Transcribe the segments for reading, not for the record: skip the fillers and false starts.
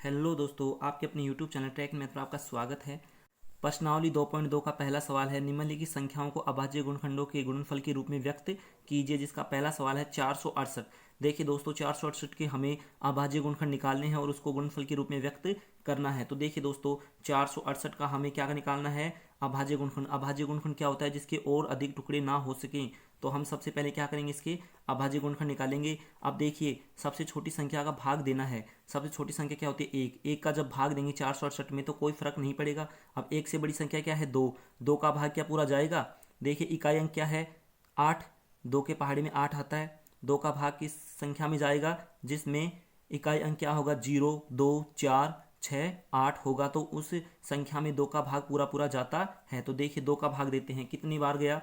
Hello दोस्तों, आपके अपने यूट्यूब चैनल ट्रैक में आपका स्वागत है। प्रश्नावली 2.2 का पहला सवाल है, निम्नलिखित संख्याओं को अभाज्य गुणनखंडों के गुणनफल के रूप में व्यक्त कीजिए। जिसका पहला सवाल है 468। देखिए दोस्तों, 468 के हमें अभाज्य गुणनखंड निकालने हैं और उसको गुणनफल के रूप में व्यक्त करना है। तो देखिए दोस्तों, 468 का हमें क्या निकालना है, अभाज्य गुणनखंड। अभाज्य गुणनखंड क्या होता है, जिसके और अधिक टुकड़े ना हो सकें। तो हम सबसे पहले क्या करेंगे, इसके अभाज्य गुणनखंड निकालेंगे। अब देखिए, सबसे छोटी संख्या का भाग देना है। सबसे छोटी संख्या क्या होती है, एक। एक का जब भाग देंगे 468 में तो कोई फर्क नहीं पड़ेगा। अब एक से बड़ी संख्या क्या है, दो। दो का भाग क्या पूरा जाएगा। देखिए इकाई अंक क्या है, 8। दो के पहाड़ी में 8 आता है। दो का भाग किस संख्या में जाएगा, जिसमें इकाई अंक क्या होगा, 0, 2, 4, 6, 8 होगा। तो उस संख्या में दो का भाग पूरा पूरा जाता है। तो देखिए दो का भाग देते हैं, कितनी बार गया,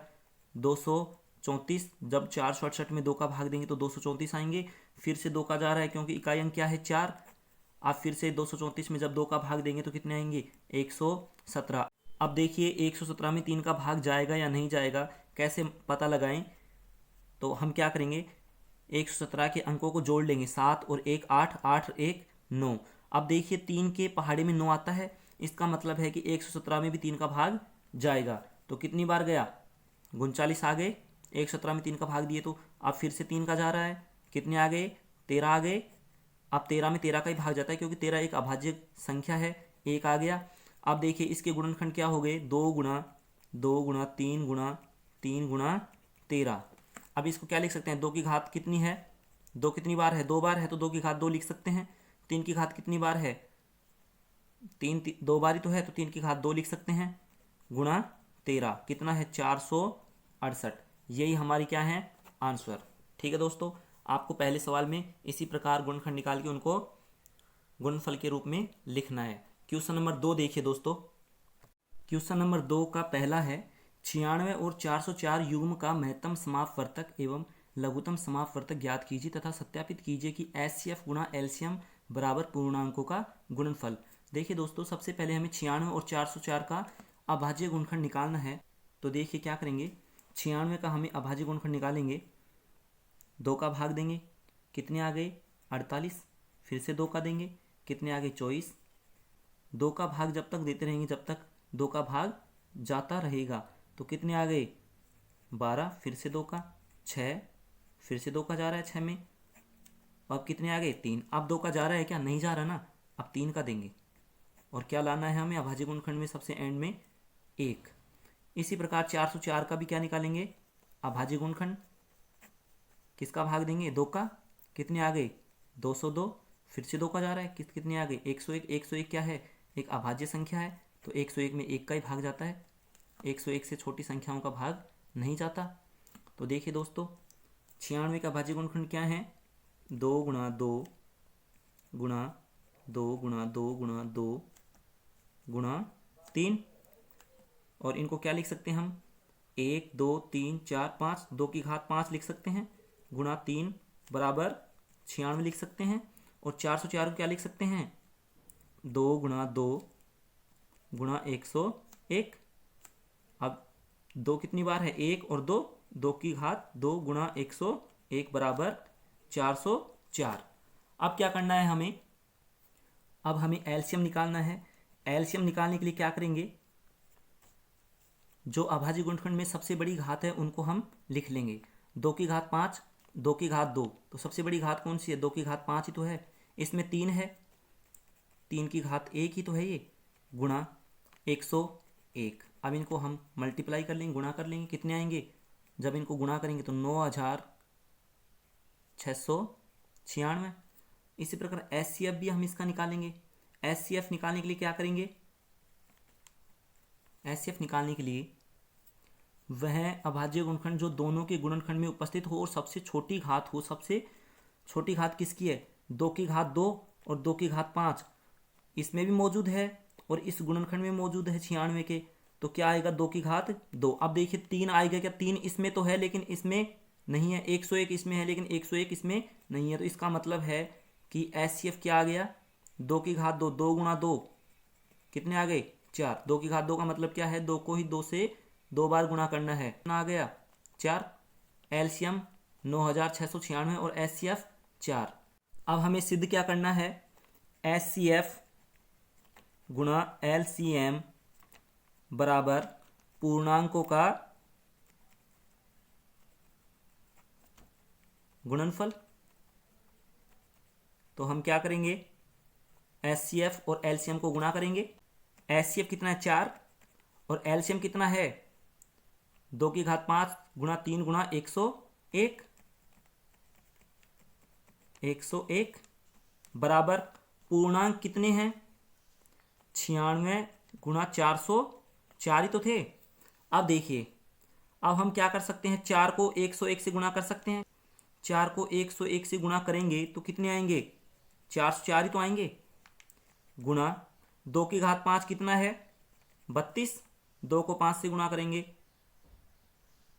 234। जब 468 में दो का भाग देंगे तो 234 आएंगे। फिर से दो का जा रहा है, क्योंकि इकाई अंक क्या है, 4। आप फिर से 234 में जब दो का भाग देंगे तो कितने आएंगे, 117। अब देखिए 117 में 3 का भाग जाएगा या नहीं जाएगा, कैसे पता लगाएं। तो हम क्या करेंगे, 117 के अंकों को जोड़ लेंगे, 7 और 1 8, 8 1 9। अब देखिए 3 के पहाड़े में 9 आता है, इसका मतलब है कि 117 में भी 3 का भाग जाएगा। तो कितनी बार गया, 39 आ गए। 117 में 3 का भाग दिए तो अब फिर से 3 का जा रहा है, कितने आ गए, 13 आ गए। अब 13 में 13 का ही भाग जाता है, क्योंकि 13 एक अभाज्य संख्या है, एक आ गया। अब देखिए इसके गुणनखंड क्या हो गए, 2 गुणा 2 गुणा 3 गुणा 3 गुणा 13। अब इसको क्या लिख सकते हैं, 2 की घात कितनी है, 2 कितनी बार है, 2 बार है, तो 2 की घात 2 लिख सकते हैं। 3 की घात कितनी बार है, 3 2 बार ही तो है, तो 3 की घात 2 लिख सकते हैं। गुणा 13 कितना है, 468। यही हमारी क्या है, आंसर। ठीक है दोस्तों, आपको पहले सवाल में इसी प्रकार गुणनखंड निकाल के उनको गुणनफल के रूप में लिखना है। क्वेश्चन नंबर 2 देखिए दोस्तों। क्वेश्चन नंबर 2 का पहला है, 96 और 404 युग्म का महत्तम समापवर्तक एवं लघुत्तम समापवर्तक ज्ञात कीजिए तथा सत्यापित कीजिए कि एचसीएफ गुणा एलसीएम बराबर पूर्णांकों का गुणनफल। देखिए दोस्तों, सबसे पहले हमें 96 और 404 का अभाज्य गुणनखंड निकालना है। तो देखिए क्या करेंगे, 96 का हमें अभाज्य गुणनखंड निकालेंगे। 2 का भाग देंगे, कितने आ गए, 48। फिर से 2 का देंगे, कितने आ गए, 24। 2 का भाग जब तक देते रहेंगे जब तक 2 का भाग जाता रहेगा। तो कितने आ गए, 12। फिर से 2 का, 6। फिर से 2 का जा रहा है 6 में। अब कितने आ गए, 3। अब 2 का जा रहा है क्या, नहीं जा रहा ना। अब 3 का देंगे, और क्या लाना है हमें, अभाज्य गुणनखंड में सबसे एंड में 1। इसी प्रकार 404 का भी क्या निकालेंगे, अभाज्य गुणनखंड। किसका भाग देंगे, 2 का, कितने आ गए, 202। फिर से 2 का जा रहा है, कितने आ गए, 101। 101 क्या है, एक अभाज्य संख्या है, तो 101 में 1 का ही भाग जाता है। 101 से छोटी संख्याओं का भाग नहीं जाता। तो देखिए दोस्तों, 96 का अभाज्य गुणनखंड क्या है, 2 गुणा 2 गुणा 2 गुणा 2 गुणा 2 गुणा 3। और इनको क्या लिख सकते हैं हम, 1 2 3 4 5, 2 की घात 5 लिख सकते हैं। गुणा 3 बराबर 96 लिख सकते हैं। और 404 को क्या लिख सकते हैं, 2 गुणा 2 गुणा 101। अब 2 कितनी बार है, 1 और 2, 2 की घात 2 गुणा 101 बराबर 404। अब क्या करना है हमें, अब हमें एलसीएम निकालना है। एलसीएम निकालने के लिए क्या करेंगे, जो अभाज्य गुणनखंड में सबसे बड़ी घात है उनको हम लिख लेंगे। 2 की घात 5, 2 की घात 2, तो सबसे बड़ी घात कौन सी है, 2 की घात 5 ही तो है। इसमें 3 है, 3 की घात 1 ही तो है ये, गुणा 101। अब इनको हम मल्टीप्लाई कर लेंगे, गुणा कर लेंगे, कितने आएंगे, जब इनको गुणा करेंगे तो 9696। इसी प्रकार एचसीएफ भी हम इसका निकालेंगे। एचसीएफ निकालने के लिए क्या करेंगे, एचसीएफ निकालने के लिए वह अभाज्य गुणनखंड जो दोनों के गुणनखंड में उपस्थित हो और सबसे छोटी घात हो। सबसे छोटी घात किसकी है, 2 की घात 2 और 2 की घात 5 इसमें भी मौजूद है और इस गुणनखंड में मौजूद है 96 के। तो क्या आएगा, 2 की घात 2। अब देखिए 3 आएगा क्या, 3 इसमें तो है लेकिन इसमें नहीं है। 101 इसमें है लेकिन 101 इसमें नहीं है। तो इसका मतलब है कि एचसीएफ क्या आ गया, 2 की घात 2, 2 गुणा 2 कितने आ गए, 4। 2 की घात 2 का मतलब क्या है, 2 को ही 2 से 2 बार गुणा करना है, कितना आ गया, 4। एलसीएम 9696 और एचसीएफ 4। अब हमें सिद्ध क्या करना है, HCF गुणा LCM बराबर पूर्णांकों का गुणनफल। तो हम क्या करेंगे, HCF और LCM को गुणा करेंगे। HCF कितना है 4 और LCM कितना है 2 की घात 5 गुणा 3 गुणा 101 बराबर पूर्णांक कितने हैं 96 गुणा 404 ही तो थे। अब देखिए, अब हम क्या कर सकते हैं, 4 को 101 से गुणा कर सकते हैं। 4 को 101 से गुणा करेंगे तो कितने आएंगे 404 ही तो आएंगे। गुणा 2 की घात 5 कितना है 32, 2 को 5 से गुणा करेंगे,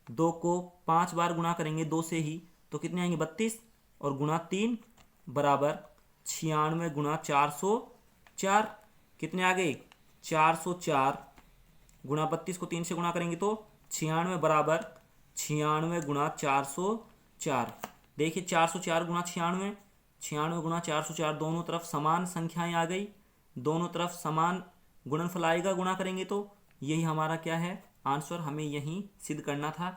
2 को 5 बार गुणा करेंगे 2 से ही, तो कितने आएंगे 32 और गुणा 3 बराबर 96 गुणा 404 कितने आ गए 404 गुणा 32 को 3 से गुणा करेंगे तो 96 बराबर 96 गुणा 404। देखिए 404 गुणा 96, 96 गुणा 404, दोनों तरफ समान संख्याएं आ गई, दोनों तरफ समान गुणनफल आएगा गुणा करेंगे तो। यही हमारा क्या है आंसर, हमें यही सिद्ध करना था।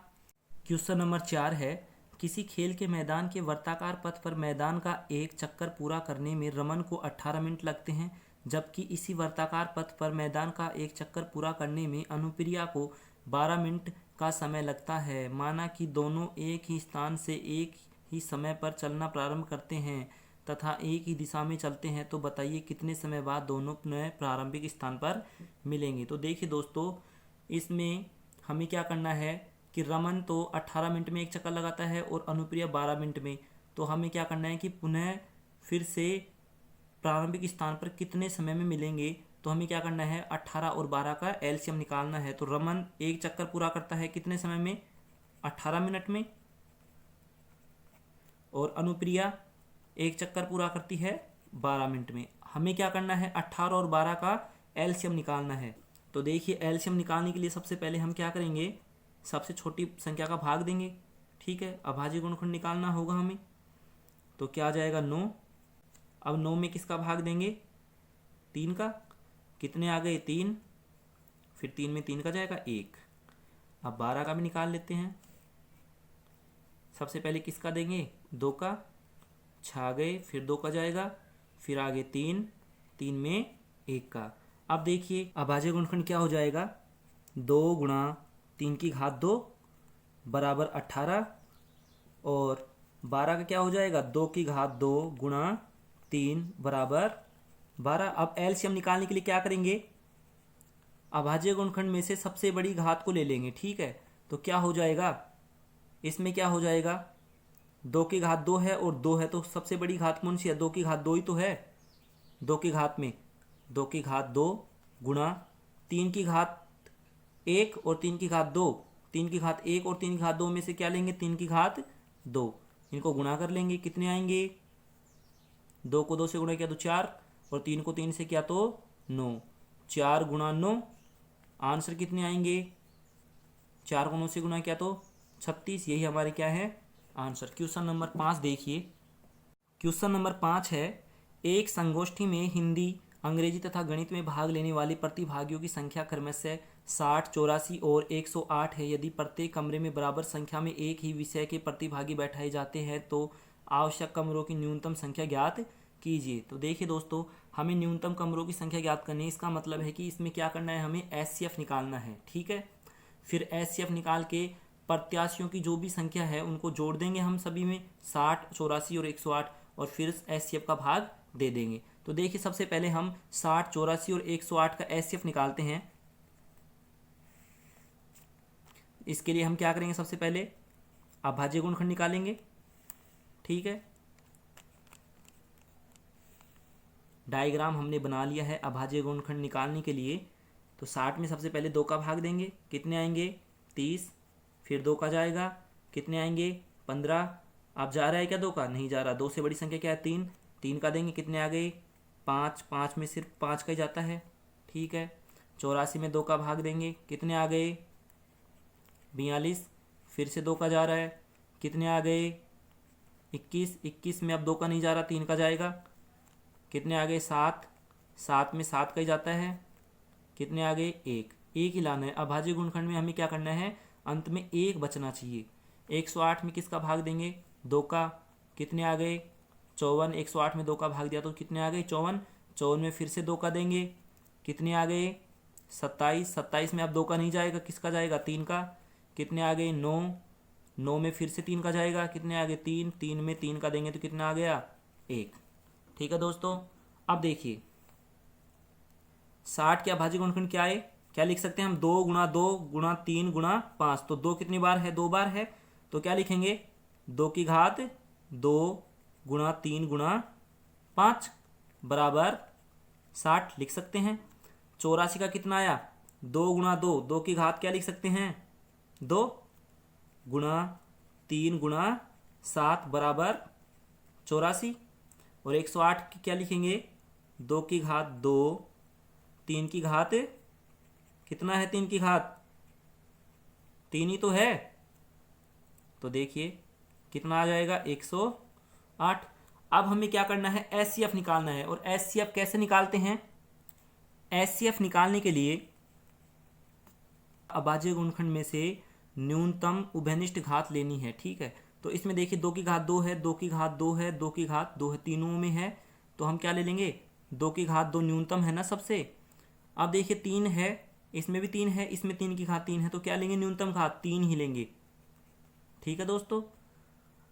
क्वेश्चन नंबर 4 है, किसी खेल के मैदान के वर्ताकार पथ पर मैदान का एक चक्कर पूरा करने में रमन को 18 मिनट लगते हैं, जबकि इसी वर्ताकार पथ पर मैदान का एक चक्कर पूरा करने में अनुप्रिया को 12 मिनट का समय लगता है। माना कि दोनों एक ही स्थान से एक ही समय पर चलना प्रारंभ करते हैं तथा एक ही दिशा में चलते हैं, तो बताइए कितने समय बाद दोनों नए प्रारंभिक स्थान पर मिलेंगे। तो देखिए दोस्तों, इसमें हमें क्या करना है कि रमन तो 18 मिनट में एक चक्कर लगाता है और अनुप्रिया 12 मिनट में, तो हमें क्या करना है कि पुनः फिर से प्रारंभिक स्थान पर कितने समय में मिलेंगे। तो हमें क्या करना है 18 और 12 का एलसीएम निकालना है। तो रमन एक चक्कर पूरा करता है कितने समय में 18 मिनट में, और अनुप्रिया एक चक्कर पूरा करती है 12 मिनट में। हमें क्या करना है 18 और 12 का एलसीएम निकालना है। तो देखिए एलसीएम निकालने के लिए सबसे पहले हम क्या करेंगे, सबसे छोटी संख्या का भाग देंगे, ठीक है। अभाज्य गुणनखंड निकालना होगा हमें, तो क्या आ जाएगा 9। अब 9 में किसका भाग देंगे 3 का, कितने आ गए 3, फिर 3 में 3 का जाएगा 1। अब 12 का भी निकाल लेते हैं। सबसे पहले किसका देंगे 2 का, छा गए, फिर 2 का जाएगा, फिर आगे 3, 3 में 1 का। अब देखिए अभाज्य गुणनखंड क्या हो जाएगा, 2 गुणा 3 की घात 2 बराबर 18, और 12 का क्या हो जाएगा 2 की घात 2 गुणा 3 बराबर 12। अब एलसीएम निकालने के लिए क्या करेंगे, अभाज्य गुणनखंड में से सबसे बड़ी घात को ले लेंगे, ठीक है। तो क्या हो जाएगा, इसमें क्या हो जाएगा 2 की घात 2 है और 2 है, तो सबसे बड़ी घात कौन सी है 2 की घात 2 ही तो है। 2 की घात में 2 की घात 2 गुणा 3 की घात 1 और 3 की घात 2, 3 की घात 1 और 3 की घात 2 में से क्या लेंगे 3 की घात 2, इनको गुणा कर लेंगे, कितने आएंगे 2 को 2 से गुणा किया तो 4 और 3 को 3 से किया तो 9, 4 गुणा 9, आंसर कितने आएंगे 4 को 9 से गुणा किया तो 36। यही हमारे क्या है आंसर। क्वेश्चन नंबर 5 देखिए, क्वेश्चन नंबर 5 है, एक संगोष्ठी में हिंदी, अंग्रेजी तथा गणित में भाग लेने वाले प्रतिभागियों की संख्या क्रमशः 60, 84 और 108 है। यदि प्रत्येक कमरे में बराबर संख्या में एक ही विषय के प्रतिभागी बैठाए जाते हैं तो आवश्यक कमरों की न्यूनतम संख्या ज्ञात कीजिए। तो देखिए दोस्तों, हमें न्यूनतम कमरों की संख्या ज्ञात करनी है। इसका मतलब है कि इसमें क्या करना है, हमें एचसीएफ निकालना है, ठीक है। फिर एचसीएफ निकाल के प्रत्याशियों की जो भी संख्या है उनको जोड़ देंगे हम सभी में 60, 84 और 108, और फिर एचसीएफ का भाग दे देंगे। तो देखिए सबसे पहले हम 60, 84 और 108 का एचसीएफ निकालते हैं। इसके लिए हम क्या करेंगे, सबसे पहले अभाज्य गुणनखंड निकालेंगे, ठीक है। डायग्राम हमने बना लिया है अभाज्य गुणनखंड निकालने के लिए। तो 60 में सबसे पहले 2 का भाग देंगे, कितने आएंगे 30, फिर 2 का जाएगा, कितने आएंगे 15। अब जा रहा है क्या 2 का, नहीं जा रहा, 2 से बड़ी संख्या क्या है 3, 3 का देंगे, कितने आ गए 5, 5 में सिर्फ 5 का ही जाता है, ठीक है। 84 में 2 का भाग देंगे, कितने आ गए 42, फिर से 2 का जा रहा है, कितने आ गए 21, 21 में अब 2 का नहीं जा रहा 3 का जाएगा, कितने आ गए 7, 7 में 7 का ही जाता है, कितने आ गए 1, एक ही लाना है। अभाज्य गुणनखंड में हमें क्या करना है, अंत में 1 बचना चाहिए। 108 में किसका भाग देंगे, 2 का, कितने आ गए 54, 108 में 2 का भाग दिया तो कितने आ गए 54, 54 में फिर से 2 का देंगे, कितने आ गए 27, 27 में अब 2 का नहीं जाएगा, किसका जाएगा 3 का, कितने आ गए 9, 9 में फिर से 3 का जाएगा, कितने आ गए 3, 3 में 3 का देंगे तो कितना आ गया 1। ठीक है दोस्तों, अब देखिए 60 के अभाज्य गुणनखंड क्या है, क्या लिख सकते हैं हम, 2 गुणा 2 गुणा 3 गुणा 5। तो 2 कितनी बार है, 2 बार है, तो क्या लिखेंगे 2 की घात 2 गुणा 3 गुणा 5 बराबर 60 लिख सकते हैं। 84 का कितना आया, 2 गुणा 2, 2 की घात क्या लिख सकते हैं 2 गुणा 3 गुणा 7 बराबर 84। और 108 की क्या लिखेंगे, 2 की घात 2, 3 की घात कितना है, 3 की घात 3 ही तो है, तो देखिए कितना आ जाएगा 108। अब हमें क्या करना है, एचसीएफ निकालना है। और एचसीएफ कैसे निकालते हैं, एचसीएफ निकालने के लिए अभाज्य गुणनखंड में से न्यूनतम उभयनिष्ठ घात लेनी है। ठीक है, तो इसमें देखिए 2 की घात 2 है, 2 की घात 2 है, 2 की घात 2 है, तीनों में है, तो हम क्या ले लेंगे 2 की घात 2 न्यूनतम है ना सबसे। अब देखिए 3 है, इसमें भी 3 है, इसमें 3 की घात 3 है, तो क्या लेंगे न्यूनतम घात 3 ही लेंगे। ठीक है दोस्तों,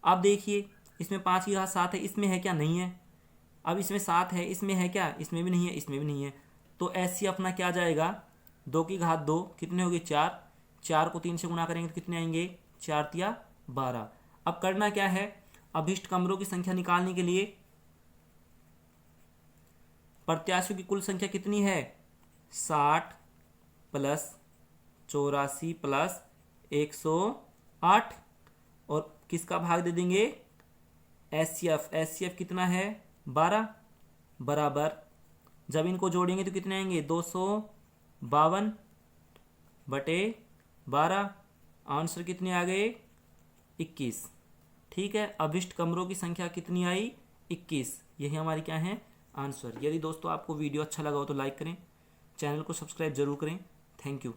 अब देखिए इसमें 5 की घात 7 है, इसमें है क्या, नहीं है। अब इसमें 7 है, इसमें है क्या, इसमें भी नहीं है, इसमें भी नहीं है। तो ऐसे अपना क्या जाएगा, 2 की घात 2 कितने हो गए 4, 4 को 3 से गुणा करेंगे तो कितने आएंगे 4 तिया 12। अब करना क्या है, अभिष्ट कमरों की संख्या निकालने के लिए प्रत्याशियों की कुल संख्या कितनी है, 60 प्लस 84 प्लस 108, और किसका भाग दे देंगे एचसीएफ, एचसीएफ कितना है 12 बराबर, जब इनको जोड़ेंगे तो कितने आएंगे 252 बटे 12, आंसर कितने आ गए 21। ठीक है, अभिष्ट कमरों की संख्या कितनी आई 21, यही हमारी क्या है आंसर। यदि दोस्तों आपको वीडियो अच्छा लगा हो तो लाइक करें, चैनल को सब्सक्राइब जरूर करें। Thank you.